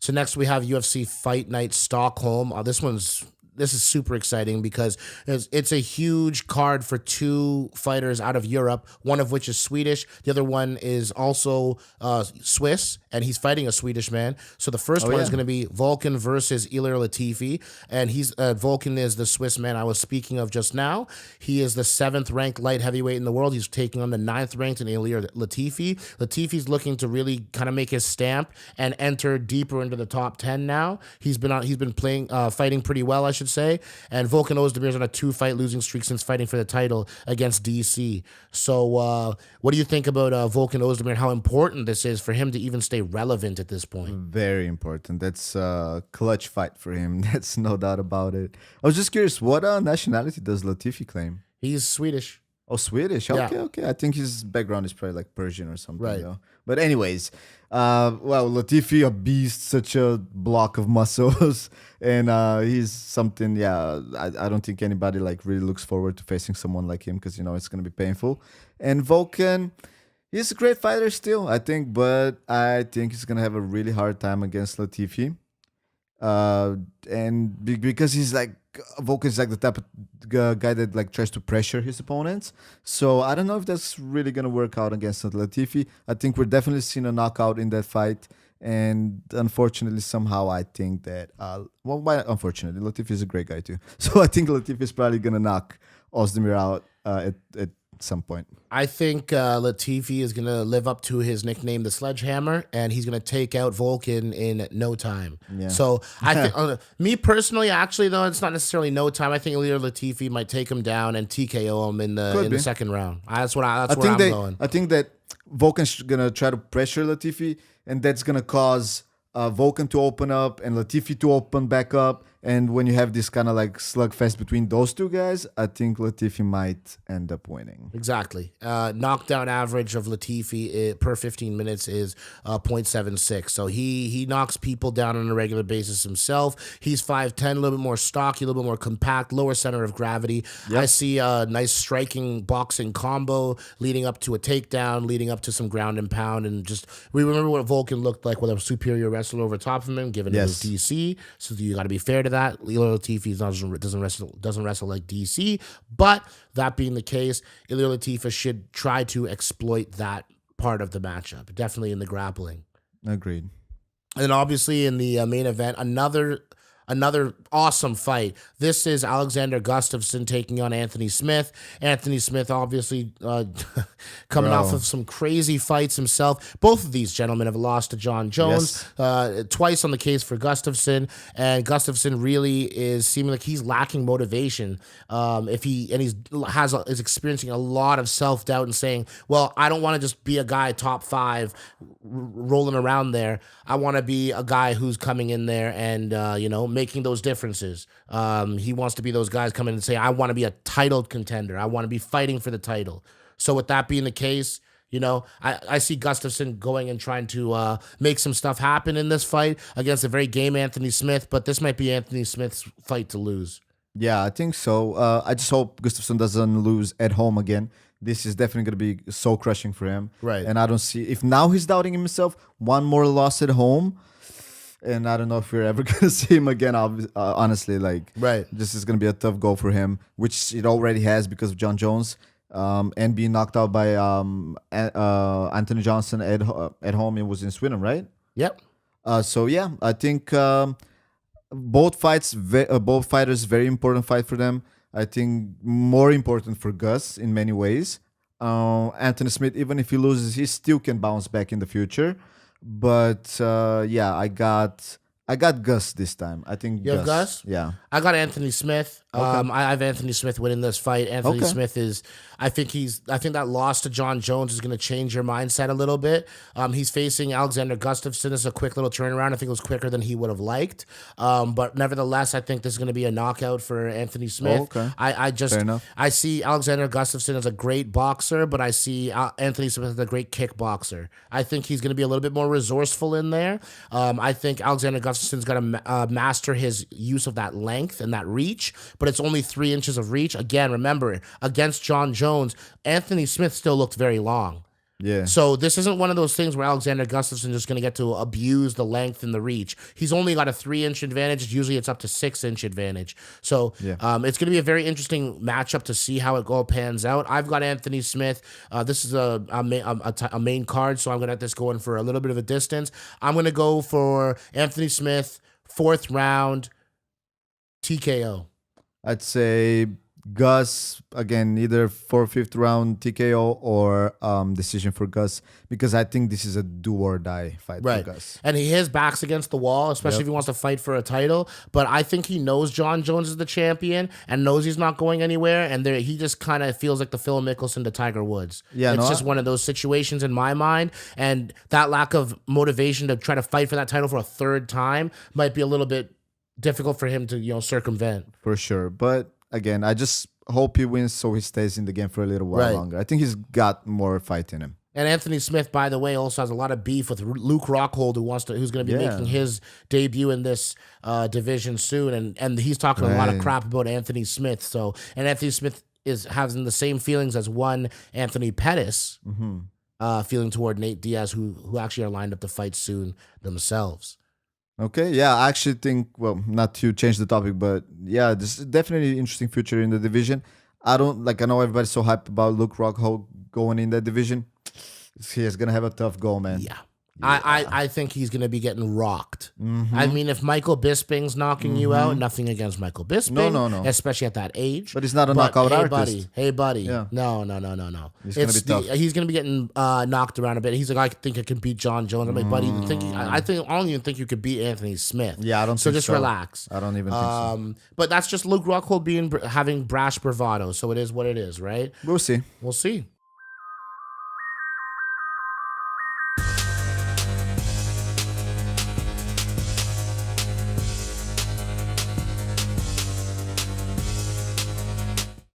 So next we have UFC Fight Night Stockholm. This is super exciting because it's a huge card for two fighters out of Europe, one of which is Swedish. The other one is also Swiss, and he's fighting a Swedish man. So the first one is going to be Vulcan versus Allaire Latifi, and Vulcan is the Swiss man I was speaking of just now. He is the 7th ranked light heavyweight in the world. He's taking on the 9th ranked in Allaire Latifi. Latifi's looking to really kind of make his stamp and enter deeper into the top 10 now. He's been playing fighting pretty well, I should say. And Vulcan Ozdemir's on a 2-fight losing streak since fighting for the title against DC. So what do you think about Vulcan Ozdemir and how important this is for him to even stay relevant at this point? Very important. That's a clutch fight for him. That's no doubt about it. I was just curious, what nationality does Latifi claim? He's Swedish. Oh, Swedish. Okay. I think his background is probably like Persian or something. Right. Though. But anyways, Latifi, a beast, such a block of muscles. And he's something, I don't think anybody like really looks forward to facing someone like him because, it's going to be painful. And Vulcan, he's a great fighter still, I think. But I think he's going to have a really hard time against Latifi. And because he's like, Vulcan's like the type of guy that like tries to pressure his opponents. So I don't know if that's really going to work out against Latifi. I think we're definitely seeing a knockout in that fight. And unfortunately, somehow I think that, unfortunately, Latifi is a great guy too. So I think Latifi is probably going to knock Ozdemir out at some point. I think Latifi is going to live up to his nickname, the Sledgehammer, and he's going to take out Vulcan in no time. Yeah. So I think, me personally, actually, though, it's not necessarily no time. I think Allaire Latifi might take him down and TKO him in the second round. That's where I'm going. I think that Vulcan's going to try to pressure Latifi, and that's going to cause Vulcan to open up and Latifi to open back up. And when you have this kind of like slugfest between those two guys, I think Latifi might end up winning. Exactly. Knockdown average of Latifi per 15 minutes is 0.76. So he knocks people down on a regular basis himself. He's 5'10", a little bit more stocky, a little bit more compact, lower center of gravity. Yep. I see a nice striking boxing combo leading up to a takedown, leading up to some ground and pound. And we remember what Vulcan looked like with a superior wrestler over top of him, given it was DC. So you got to be fair to that. Allaire Latifi doesn't wrestle like DC, but that being the case, Allaire Latifi should try to exploit that part of the matchup, definitely in the grappling. Agreed. And obviously in the main event, another awesome fight. This is Alexander Gustafsson taking on Anthony Smith. Anthony Smith obviously coming off of some crazy fights himself. Both of these gentlemen have lost to John Jones, twice on the case for Gustafsson, and Gustafsson really is seeming like he's lacking motivation. Is experiencing a lot of self-doubt and saying, well, I don't want to just be a guy top 5 rolling around there. I want to be a guy who's coming in there and making those differences. He wants to be those guys coming and say, I want to be a title contender. I want to be fighting for the title. So with that being the case, I see Gustafsson going and trying to make some stuff happen in this fight against a very game Anthony Smith, but this might be Anthony Smith's fight to lose. Yeah, I think so. I just hope Gustafsson doesn't lose at home again. This is definitely going to be soul crushing for him. Right. And I don't see, if now he's doubting himself, one more loss at home, and I don't know if we're ever going to see him again, honestly. This is going to be a tough goal for him, which it already has because of John Jones, and being knocked out by Anthony Johnson at home. It was in Sweden, right? Yep. I think both fighters, very important fight for them. I think more important for Gus in many ways. Anthony Smith, even if he loses, he still can bounce back in the future. But I got Gus this time. I think you have Gus? Yeah. I got Anthony Smith. Okay. I have Anthony Smith winning this fight. Anthony Smith is, I think that loss to John Jones is going to change your mindset a little bit. He's facing Alexander Gustafsson. It's a quick little turnaround. I think it was quicker than he would have liked. But nevertheless, I think this is going to be a knockout for Anthony Smith. Okay. Fair enough. I see Alexander Gustafsson as a great boxer, but I see Anthony Smith as a great kickboxer. I think he's going to be a little bit more resourceful in there. I think Alexander Gustafsson's going to master his use of that length and that reach, but it's only 3 inches of reach. Again, remember, against John Jones, Anthony Smith still looked very long. Yeah. So this isn't one of those things where Alexander Gustafsson is just going to get to abuse the length and the reach. He's only got a 3-inch advantage. Usually it's up to 6-inch advantage. So it's going to be a very interesting matchup to see how it all pans out. I've got Anthony Smith. This is a main card, so I'm going to have this going for a little bit of a distance. I'm going to go for Anthony Smith, 4th round, TKO. I'd say Gus, again, either 4th, 5th round TKO or decision for Gus, because I think this is a do or die fight for Gus. And his back's against the wall, especially if he wants to fight for a title. But I think he knows John Jones is the champion and knows he's not going anywhere. And he just kind of feels like the Phil Mickelson to Tiger Woods. Yeah, it's just one of those situations in my mind. And that lack of motivation to try to fight for that title for a 3rd time might be a little bit difficult for him to, circumvent. For sure. But again, I just hope he wins so he stays in the game for a little while longer. I think he's got more fight in him. And Anthony Smith, by the way, also has a lot of beef with Luque Rockhold, who's going to be making his debut in this division soon, and he's talking a lot of crap about Anthony Smith. So, and Anthony Smith is having the same feelings as one Anthony Pettis, feeling toward Nate Diaz, who actually are lined up to fight soon themselves. Okay, yeah, I actually think, well, not to change the topic, but yeah, this is definitely an interesting future in the division. I know everybody's so hyped about Luque Rockhold going in that division. He's going to have a tough go, man. Yeah. I think he's going to be getting rocked. I mean, if Michael Bisping's knocking you out, nothing against Michael Bisping. No. Especially at that age. But he's not a knockout artist. Hey, buddy. Yeah. No. He's going to be tough. He's going to be getting knocked around a bit. He's like, I think I can beat John Jones. I'm like, buddy, I don't even think you could beat Anthony Smith. Yeah, I don't think so. So just relax. I don't even think so. But that's just Luque Rockhold having brash bravado. So it is what it is, right? We'll see. We'll see.